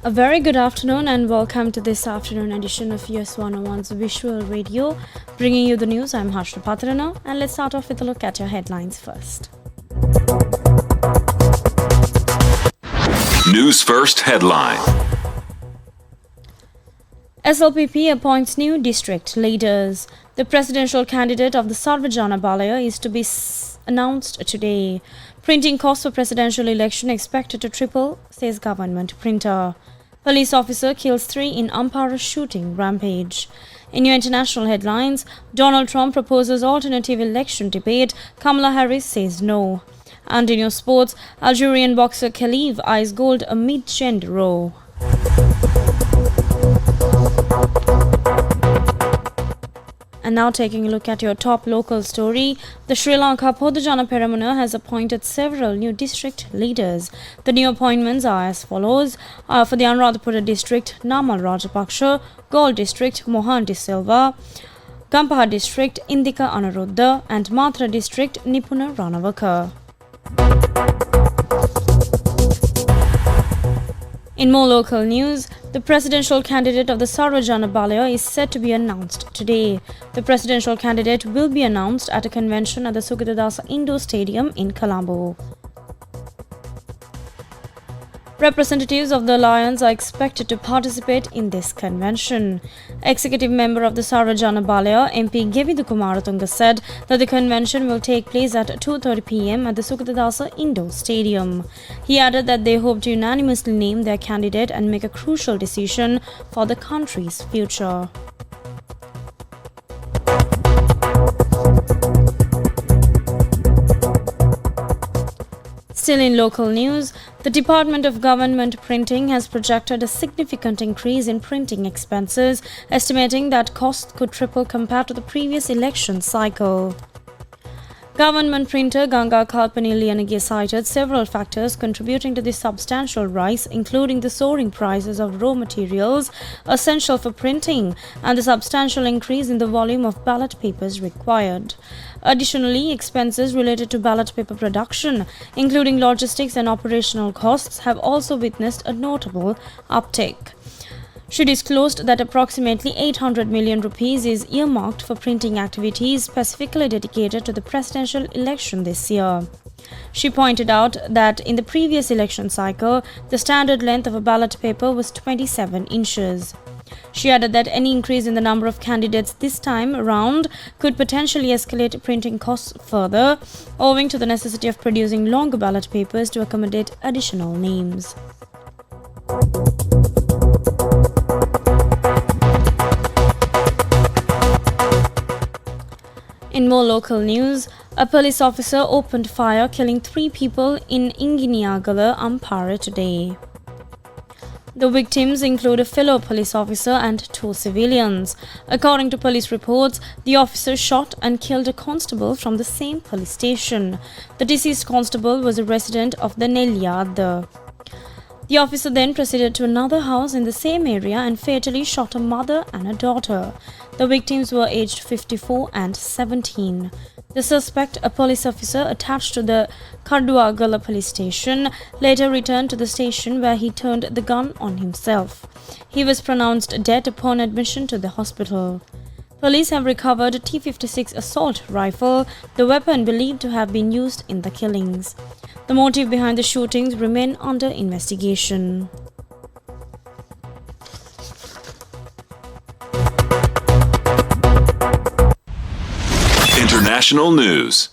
A very good afternoon and welcome to this afternoon edition of US 101's Visual Radio. Bringing you the news, I'm Harshna Patrana, and let's start off with a look at your headlines first. News First headline. SLPP appoints new district leaders. The presidential candidate of the Sarvajana Balaya is to be announced today. Printing costs for presidential election expected to triple, says government printer. Police officer kills 3 in Ampara shooting rampage. In your international headlines, Donald Trump proposes alternative election debate. Kamala Harris says no. And in your sports, Algerian boxer Khalif eyes gold amid gender row. And now taking a look at your top local story, the Sri Lanka Podujana Peramuna has appointed several new district leaders. The new appointments are as follows. For the Anuradhapura district, Namal Rajapaksha; Galle district, Mohan De Silva; Gampaha district, Indika Anuruddha; and Matra district, Nipuna Ranavaka. In more local news, the presidential candidate of the Sarvajana Balaya is set to be announced today. The presidential candidate will be announced at a convention at the Sugatadasa Indoor Stadium in Colombo. Representatives of the alliance are expected to participate in this convention. Executive member of the Sarvajana Balaya, MP Gevidu Kumaratunga, said that the convention will take place at 2:30 p.m. at the Sugatadasa Indoor Stadium. He added that they hope to unanimously name their candidate and make a crucial decision for the country's future. Still in local news, the Department of Government Printing has projected a significant increase in printing expenses, estimating that costs could triple compared to the previous election cycle. Government printer Ganga Kalpani Liyanagi cited several factors contributing to this substantial rise, including the soaring prices of raw materials essential for printing and the substantial increase in the volume of ballot papers required. Additionally, expenses related to ballot paper production, including logistics and operational costs, have also witnessed a notable uptick. She disclosed that approximately 800 million rupees is earmarked for printing activities specifically dedicated to the presidential election this year. She pointed out that in the previous election cycle, the standard length of a ballot paper was 27 inches. She added that any increase in the number of candidates this time around could potentially escalate printing costs further, owing to the necessity of producing longer ballot papers to accommodate additional names. In more local news, a police officer opened fire, killing 3 people in Inginiagala, Ampara today. The victims include a fellow police officer and 2 civilians. According to police reports, the officer shot and killed a constable from the same police station. The deceased constable was a resident of the Nelyad. The officer then proceeded to another house in the same area and fatally shot a mother and a daughter. The victims were aged 54 and 17. The suspect, a police officer attached to the Karduagala police station, later returned to the station where he turned the gun on himself. He was pronounced dead upon admission to the hospital. Police have recovered a T-56 assault rifle, the weapon believed to have been used in the killings. The motive behind the shootings remain under investigation. International news.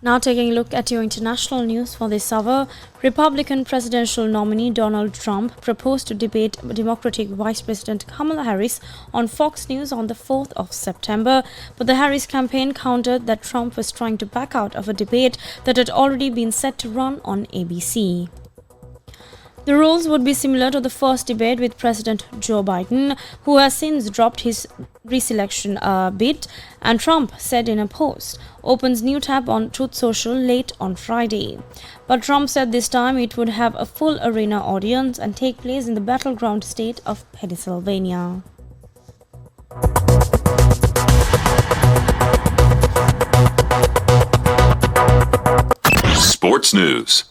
Now taking a look at your international news for this hour, Republican presidential nominee Donald Trump proposed to debate Democratic Vice President Kamala Harris on Fox News on the 4th of September, but the Harris campaign countered that Trump was trying to back out of a debate that had already been set to run on ABC. The rules would be similar to the first debate with President Joe Biden, who has since dropped his reselection bid, and Trump said in a post, opens new tab on Truth Social late on Friday. But Trump said this time it would have a full arena audience and take place in the battleground state of Pennsylvania. Sports news.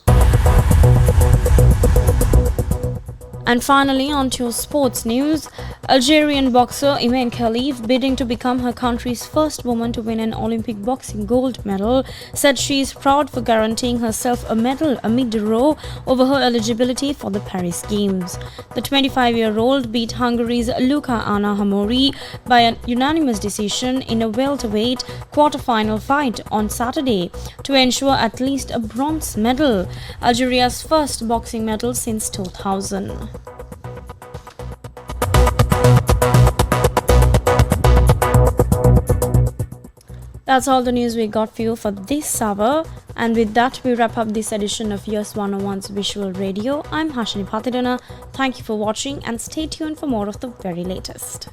And finally, on to sports news. Algerian boxer Iman Khalif, bidding to become her country's first woman to win an Olympic boxing gold medal, said she is proud for guaranteeing herself a medal amid the row over her eligibility for the Paris Games. The 25-year-old beat Hungary's Luca Anna Hamori by a unanimous decision in a welterweight quarter-final fight on Saturday to ensure at least a bronze medal, Algeria's first boxing medal since 2000. That's all the news we got for you for this hour. And with that, we wrap up this edition of Years 101's Visual Radio. I'm Hashini Patidana. Thank you for watching and stay tuned for more of the very latest.